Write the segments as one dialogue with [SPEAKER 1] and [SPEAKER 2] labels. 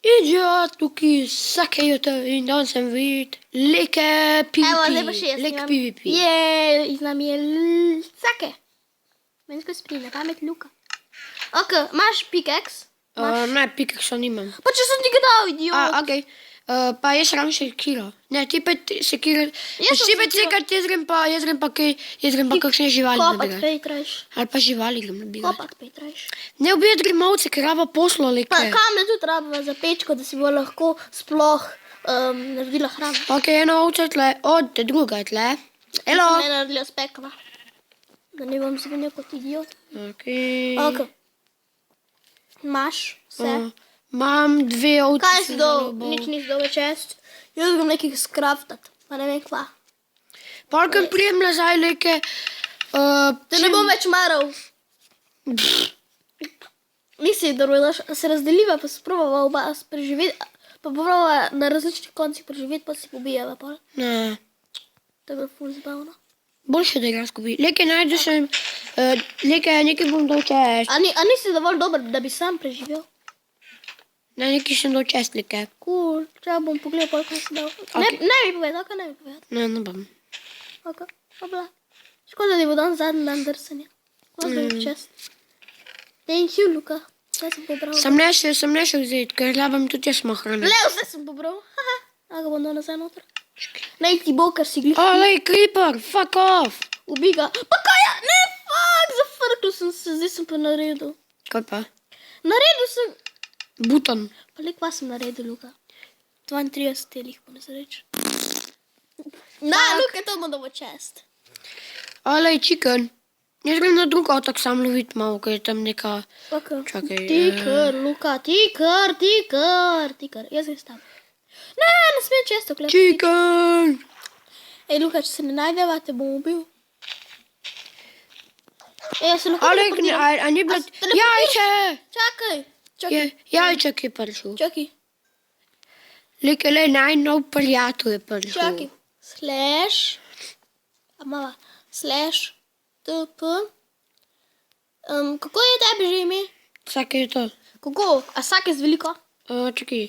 [SPEAKER 1] Idiot, tukaj sakajo in danes sem vid. Leke PvP.
[SPEAKER 2] Evo, zdaj pa še jaz.
[SPEAKER 1] Lek PvP.
[SPEAKER 2] Z nami je Sake. Menisko sprije, na pamet Luka. Ok, imaš pickaxe?
[SPEAKER 1] Ne, pikaksa nimam.
[SPEAKER 2] Pa če sem ti ga dal, idiot.
[SPEAKER 1] Okej. Pa jaz ram sekiro. Ne, ti pa sekiro.
[SPEAKER 2] Jaz sem
[SPEAKER 1] Ti pa
[SPEAKER 2] sekiro.
[SPEAKER 1] cekat, jaz grem pa kakšne živali
[SPEAKER 2] Kopat
[SPEAKER 1] nabirat.
[SPEAKER 2] Petraš.
[SPEAKER 1] Ali pa živali grem nabirat.
[SPEAKER 2] Kopat Petraš.
[SPEAKER 1] Ne ubijat grem ovce, ker raba poslo
[SPEAKER 2] Pa
[SPEAKER 1] leke.
[SPEAKER 2] kamne tudi rabimo za pečko, da si bo lahko sploh naredila hrano.
[SPEAKER 1] Okej, ena ovca tle, te druga je tle. Elo.
[SPEAKER 2] Sem ne naredila spekla. Da ne bom zvenil kot idiot.
[SPEAKER 1] Okej.
[SPEAKER 2] Ok. Imaš vse.
[SPEAKER 1] Imam dve ovce.
[SPEAKER 2] Kaj si
[SPEAKER 1] sem
[SPEAKER 2] dal?
[SPEAKER 1] zaljubil.
[SPEAKER 2] Nič nisi dal več jest. Jaz grem nekaj skraftat. Pa ne vem kva.
[SPEAKER 1] Polkem prijem nazaj leke.
[SPEAKER 2] Da ne bom več maral. Nisi dobro, se razdeliva, pa sprobava oba preživeti. Pa probava na različnih koncih preživeti, pa si pobijava pol.
[SPEAKER 1] Ne.
[SPEAKER 2] To je bilo ful zabavno.
[SPEAKER 1] Boljše, da igram skupaj. Leke najdu sem, nekaj bom dal čest.
[SPEAKER 2] A nisi dovolj dober, da bi sam preživel?
[SPEAKER 1] Ne, nekaj sem dal čest leke.
[SPEAKER 2] Cool, če bom pogledal pol, kaj si dal.
[SPEAKER 1] Ok.
[SPEAKER 2] Ne mi povedal, kaj ne mi povedal.
[SPEAKER 1] Ne bom.
[SPEAKER 2] Ok, hopla. Škoda, da bo dan zadnji dan drsanja. Hvala čest. Thank you, Luka. Vse sem pobral.
[SPEAKER 1] Sem nešel vzeti, ker rabam tudi jaz malo hrane.
[SPEAKER 2] Le, vse sem pobral. Haha. A ga bom dal nazaj noter. Naj ti bo, ker si glih.
[SPEAKER 1] Lej, creeper, fuck off.
[SPEAKER 2] Ubij ga. Pa kaj ja? Ne, fuck, zafrknil sem se, zdaj sem pa naredil.
[SPEAKER 1] Kaj pa?
[SPEAKER 2] Naredil sem.
[SPEAKER 1] Buton.
[SPEAKER 2] Pa le, kva sem naredil, Luka? 32 telih, po nesreč. Na, Luka, to bo dobo čest.
[SPEAKER 1] Lej, chicken. Jaz grem na drug otok sam lovit malo, ker je tam neka...
[SPEAKER 2] Ok.
[SPEAKER 1] Čakaj,
[SPEAKER 2] Tikr, Luka, tikr. Jaz grem s tam. Ne smem često klepati.
[SPEAKER 1] Chicken!
[SPEAKER 2] Ej, Luka, če se ne najdeva, te bom ubil. Ej, jaz se lahko
[SPEAKER 1] Lej,
[SPEAKER 2] teleportiram.
[SPEAKER 1] a ni bilo...
[SPEAKER 2] teleportiraš?
[SPEAKER 1] Jajče!
[SPEAKER 2] Čakaj.
[SPEAKER 1] Jajček je prišel.
[SPEAKER 2] Čakaj.
[SPEAKER 1] Lej, najnov prijatelj je prišel.
[SPEAKER 2] Čakaj. Slash. Amava. Slash. TP. Kako je tebi že ime?
[SPEAKER 1] Vsak je to.
[SPEAKER 2] Kako? A vsak je z veliko?
[SPEAKER 1] Čakaj.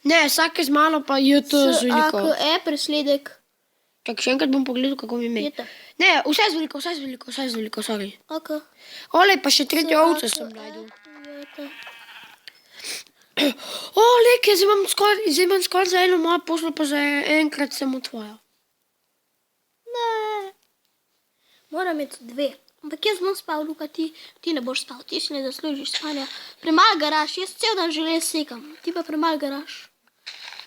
[SPEAKER 1] Ne, vsak je z malo, pa je to z veliko.
[SPEAKER 2] AKE, presledek.
[SPEAKER 1] Čakaj, še enkrat bom pogledal, kako mi ime.
[SPEAKER 2] Je to.
[SPEAKER 1] Ne, vse z veliko, sorry.
[SPEAKER 2] AK.
[SPEAKER 1] Olej, pa še tretjo ovco sem najdel.
[SPEAKER 2] Je to.
[SPEAKER 1] Leke, zdaj imam skoraj za eno mojo poslo, pa za enkrat sem otvoril.
[SPEAKER 2] Ne. Moram imeti dve. Ampak jaz bom spal, Luka, ti ne boš spal. Ti si ne zaslužiš spanja. Premalo garaš, jaz cel dan želez sekam. Ti pa premalo garaš.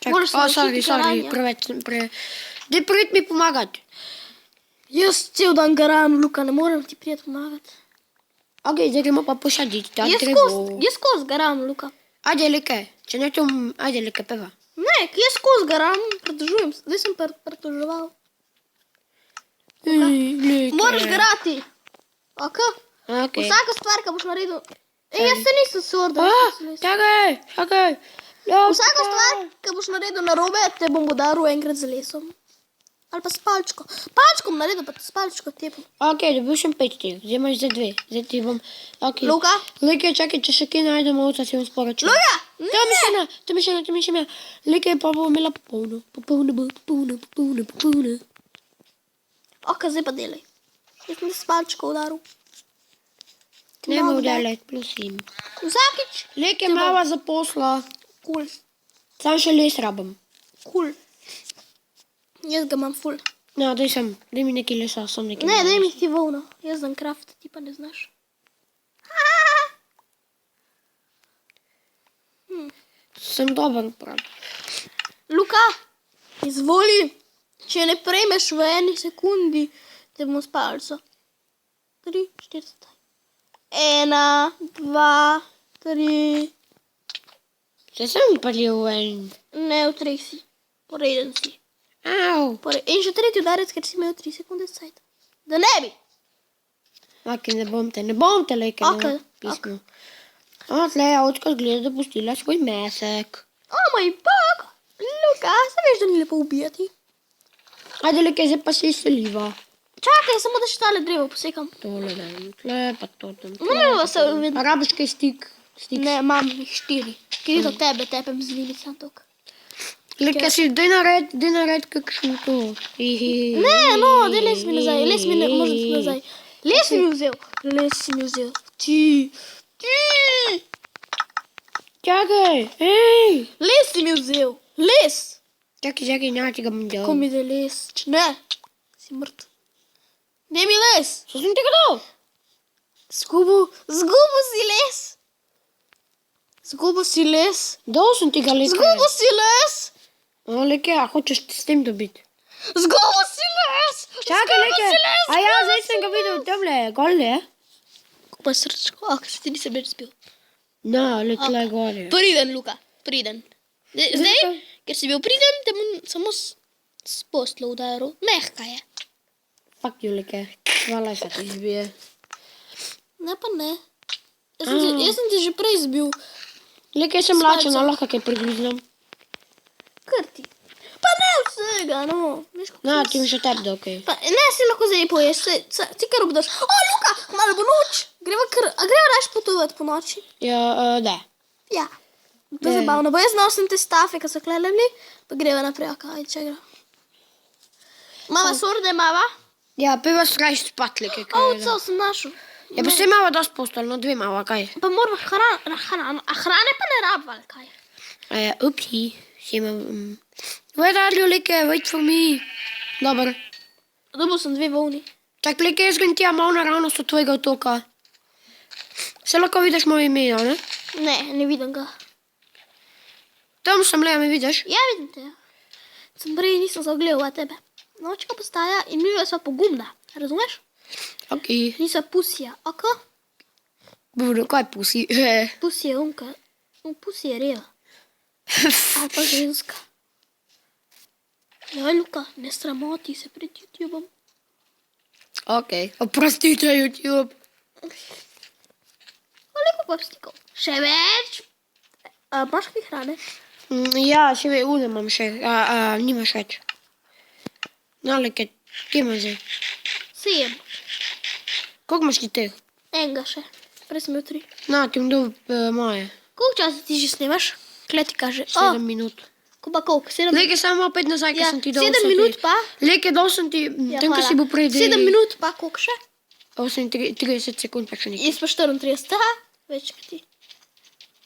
[SPEAKER 2] Moraš se naučiti
[SPEAKER 1] sorry. Daj prid mi pomagati.
[SPEAKER 2] Jaz cel dan garam, Luka, ne morem ti prijeti pomagati.
[SPEAKER 1] Ok, zdaj gremo pa posaditi ta
[SPEAKER 2] Jaz
[SPEAKER 1] drevo.
[SPEAKER 2] skozi garam, Luka.
[SPEAKER 1] Ajde, leke, če ne to, ajde, leke, peva.
[SPEAKER 2] Ne, jaz skozi garam, pretožujem. Zdaj sem pretoževal.
[SPEAKER 1] Leke.
[SPEAKER 2] Moraš garati. Ok?
[SPEAKER 1] Ok.
[SPEAKER 2] Vsaka stvar, ki boš naredil. Jaz se nisem sorda.
[SPEAKER 1] Čakaj.
[SPEAKER 2] Vsaka stvar, ki boš naredil narobe, te bom udaril enkrat z lesom. Ali pa s palčko. Palčko bom naredil, pa s palčko tepom.
[SPEAKER 1] Ok, dobil sem 5 teh, zdaj imaš za 2. Zdaj ti bom... Ok.
[SPEAKER 2] Luka?
[SPEAKER 1] Leke, čakaj, če še kaj najdemo ovca, si bom sporočil.
[SPEAKER 2] Luka!
[SPEAKER 1] To mi še ne. Leke, pa bom imela popolno.
[SPEAKER 2] Ok, zdaj pa delaj. Jaz sem s palčko udaril.
[SPEAKER 1] Ne me udelaj, prosim.
[SPEAKER 2] Vsakič.
[SPEAKER 1] Leke, mava za posla.
[SPEAKER 2] Cool.
[SPEAKER 1] Sam še les rabam.
[SPEAKER 2] Cool. Jaz ga imam ful.
[SPEAKER 1] No, daj mi nekaj lesa, sem nekaj.
[SPEAKER 2] Ne, daj mi ti volno. Jaz znam kraft, ti pa ne znaš.
[SPEAKER 1] Sem dober, prav.
[SPEAKER 2] Luka, izvoli. Če ne prejmeš v eni sekundi, te bom s palco. 3, 4, 1, 2, 3.
[SPEAKER 1] Če sem palil en.
[SPEAKER 2] Ne, v 3 si. Poreden si.
[SPEAKER 1] Au.
[SPEAKER 2] In še tretji udarec, ker si imel 3 sekunde cajt. Da ne bi.
[SPEAKER 1] Ok, ne bom te, leke,
[SPEAKER 2] Ok,
[SPEAKER 1] ne pismo. Tle, očka zgleda, da pustila svoj mesek.
[SPEAKER 2] O, moj bog. Luka, se veš, da ni lepo ubijati.
[SPEAKER 1] Ajde, leke, zdaj pa se izseliva.
[SPEAKER 2] Čakaj, samo da še tale drevo posekam.
[SPEAKER 1] Tole dajem tle, pa to tam.
[SPEAKER 2] Ne, se vidim.
[SPEAKER 1] A rabiš kaj stik? Stiks.
[SPEAKER 2] Ne, imam jih 4. Ker je to tebe, tepem z njimi sam tok.
[SPEAKER 1] Leke si, daj nared kakšno to.
[SPEAKER 2] Ne, no, daj les mi nazaj, les mi ne, možem ti nazaj. Les mi vzel. Ti.
[SPEAKER 1] Čakaj, hej.
[SPEAKER 2] Les si mi vzel. Les.
[SPEAKER 1] Čakaj, ne, če ga bom
[SPEAKER 2] Ko
[SPEAKER 1] dal.
[SPEAKER 2] mi da les. Če ne, si mrtev. Daj mi les.
[SPEAKER 1] Što sem ti ga dal?
[SPEAKER 2] Zgubil si les. Zgubil si les.
[SPEAKER 1] Dal sem ti ga, Leke.
[SPEAKER 2] Zgubil si les.
[SPEAKER 1] O, Leke, a hočeš s tem dobiti?
[SPEAKER 2] Zgubil si les.
[SPEAKER 1] Čakaj, Leke. A ja, zdaj sem ga videl tamle, golje.
[SPEAKER 2] Pa srčko, se ti nisem več spil.
[SPEAKER 1] No, letle gore.
[SPEAKER 2] Priden, Luka, priden. Zdaj, ker si bil priden, te bom samo s poslo udaril. Mehka je.
[SPEAKER 1] Fuck you, Leke. Hvala, da ti zbije.
[SPEAKER 2] Ne pa ne. Jaz sem ti že prej zbil.
[SPEAKER 1] Leke, sem lačen, a lahko kaj prigriznem.
[SPEAKER 2] Kar ti. Pa ne vsega, no. Veš, kako
[SPEAKER 1] No,
[SPEAKER 2] sem
[SPEAKER 1] ti mi še tebi da, okej.
[SPEAKER 2] Pa, ne, si lahko zdaj poješ, ti kar obdaš. O, Luka, malo bo noč. A greva raš potovat po noči?
[SPEAKER 1] Ja, ne.
[SPEAKER 2] Ja. To je zabavno, bo jaz nosim te stafe, ki so klelevni, pa greva naprej, kaj, če gre. Mama sorde, mama?
[SPEAKER 1] Ja, peva srajš spat, Leke.
[SPEAKER 2] Ovco sem našel.
[SPEAKER 1] Ja, pa ste imala dost postelj, no 2 mava, kaj?
[SPEAKER 2] Pa moramo hrano, a hrane pa ne rabval, kaj?
[SPEAKER 1] Upsi, si imam... Where are you, Leke? Wait for me. Dobar.
[SPEAKER 2] Dobil sem 2 volni.
[SPEAKER 1] Čak, Leke, jaz grem tja malo naravnost od tvojega otoka. Se lahko vidiš moje ime, ne?
[SPEAKER 2] Ne vidim ga.
[SPEAKER 1] Tam sem le, me vidiš?
[SPEAKER 2] Ja, vidim te. Sem prej nisem zaogledal a tebe. Nočka postaja in mi sva pogumna, razumeš?
[SPEAKER 1] Okej.
[SPEAKER 2] Nisa pusija, oko?
[SPEAKER 1] Budu, kaj pusi?
[SPEAKER 2] Pusi je unka. Pusi je reva. Ali pa ženska. Ja, Luka, ne sramoti se pred YouTubeom.
[SPEAKER 1] Okej, oprostite, YouTube.
[SPEAKER 2] Koliko pa stikov? Še več? Imaš kaj hrane?
[SPEAKER 1] Ja, še imam še. Nimaš več. No, Leke, kje imaš zdaj?
[SPEAKER 2] 7.
[SPEAKER 1] Koliko imaš ti teh?
[SPEAKER 2] Enega še. Prej sem imel 3.
[SPEAKER 1] Na, ti bom dal moje.
[SPEAKER 2] Koliko časa ti že snimaš? Kle ti kaže.
[SPEAKER 1] 7 minut.
[SPEAKER 2] Ko pa koliko? 7
[SPEAKER 1] Leke, samo opet nazaj, ker
[SPEAKER 2] Ja,
[SPEAKER 1] sem ti dal
[SPEAKER 2] 7 minut pa?
[SPEAKER 1] Leke, dal sem ti, tam, ko si bil prej
[SPEAKER 2] 7 minut pa koliko še?
[SPEAKER 1] 30 sekund, pa še nekaj.
[SPEAKER 2] Jaz pa 34. Aha, več kot ti.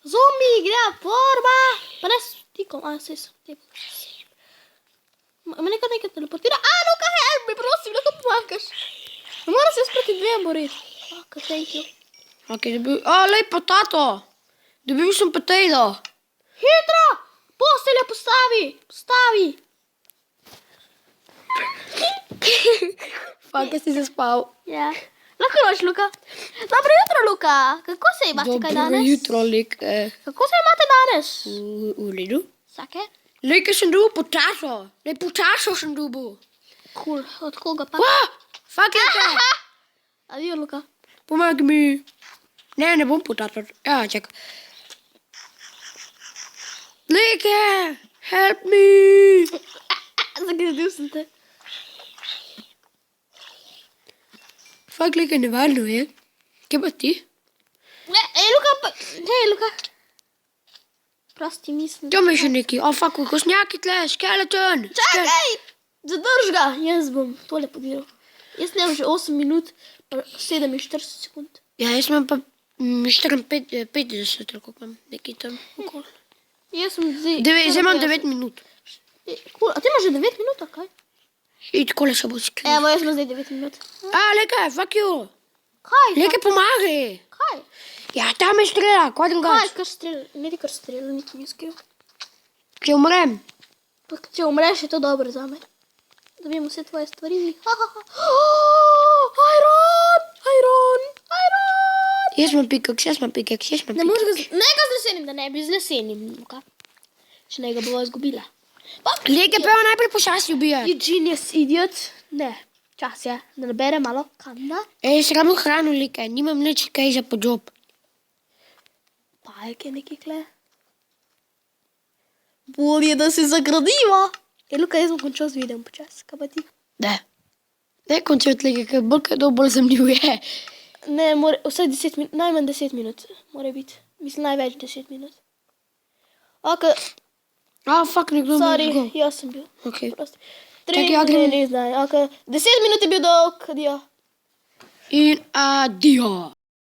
[SPEAKER 2] Zombi, gre, porba. Pa ne stikom, sej sem te. Me nekaj teleportira. Luka, help me, prosim, lahko pomagaš. Ne moram se sproti 2 boriti. Thank you.
[SPEAKER 1] Ok, dobil, lej, potato. Dobil sem potato.
[SPEAKER 2] Hitro! Postelja postavi.
[SPEAKER 1] Fak, si se spal.
[SPEAKER 2] Ja. Lahko noč, Luka. Dobro jutro, Luka. Kako se imate kaj danes?
[SPEAKER 1] Dobro jutro, Leke.
[SPEAKER 2] Kako se imate danes?
[SPEAKER 1] V redu.
[SPEAKER 2] Sake?
[SPEAKER 1] Leke, sem dobil potato. Lej, potato sem dobil.
[SPEAKER 2] Cool. Od koga pa?
[SPEAKER 1] Fak, Leke.
[SPEAKER 2] Adijo, Luka.
[SPEAKER 1] Pomagaj mi. Ne bom potato. Ja, čak. Leke, help me.
[SPEAKER 2] Zagradil sem te.
[SPEAKER 1] Fak, Leke, nevarno je. Kje pa ti?
[SPEAKER 2] Luka. Prosti, mislim.
[SPEAKER 1] Tam je še neki. Fak, kosnjaki tle, skeleton.
[SPEAKER 2] Čakaj! Zadrž ga. Jaz bom tole podiral. Jaz nemam že 8 minut, pa 47 sekund.
[SPEAKER 1] Ja, jaz imam pa 54, koliko imam, nekaj tam okoli.
[SPEAKER 2] Jaz sem zdaj...
[SPEAKER 1] Zdaj imam 9 minut.
[SPEAKER 2] Cool. A ti imaš že 9 minut, kaj?
[SPEAKER 1] In takole se bo skrit.
[SPEAKER 2] Evo, jaz imam zdaj 9 minut.
[SPEAKER 1] Leke, fuck you.
[SPEAKER 2] Kaj?
[SPEAKER 1] Leke, pomagaj.
[SPEAKER 2] Kaj?
[SPEAKER 1] Ja, tam je strela, kaj
[SPEAKER 2] Kaj,
[SPEAKER 1] drugač?
[SPEAKER 2] kar strel? Ne ti kar strel, niti ni skril.
[SPEAKER 1] Če umrem.
[SPEAKER 2] Pa če umreš, je to dobro za me. Dobim vse tvoje stvari. Iron!
[SPEAKER 1] Jaz imam pikaks.
[SPEAKER 2] Ne moreš ga... Ne ga z lesenim, da ne bi z lesenim. Če ne ga bova izgubila.
[SPEAKER 1] Leke, pa jo najprej počasi ubijaj.
[SPEAKER 2] You genius idiot. Ne, čas je, da nabere malo kamna.
[SPEAKER 1] Sramo hrano, Leke, nimam nič kaj za podžob.
[SPEAKER 2] Pajke neki kle. Bolje, da se zagradiva. Luka, jaz bom končal z videom počas. Kaj pa ti?
[SPEAKER 1] Ne končati, Leke, ker bolj zanimivo je.
[SPEAKER 2] Ne, vsaj 10 minut, najmanj 10 minut. Mora biti. Mislim, največ 10 minut. Ok,
[SPEAKER 1] Fuck, nekdo me je
[SPEAKER 2] sorry,
[SPEAKER 1] žgal.
[SPEAKER 2] jaz sem bil.
[SPEAKER 1] Ok.
[SPEAKER 2] Prosti.
[SPEAKER 1] Čakaj, ja, gremo.
[SPEAKER 2] Ne, ok. 10 minut je bil dolg, adijo.
[SPEAKER 1] In adijo.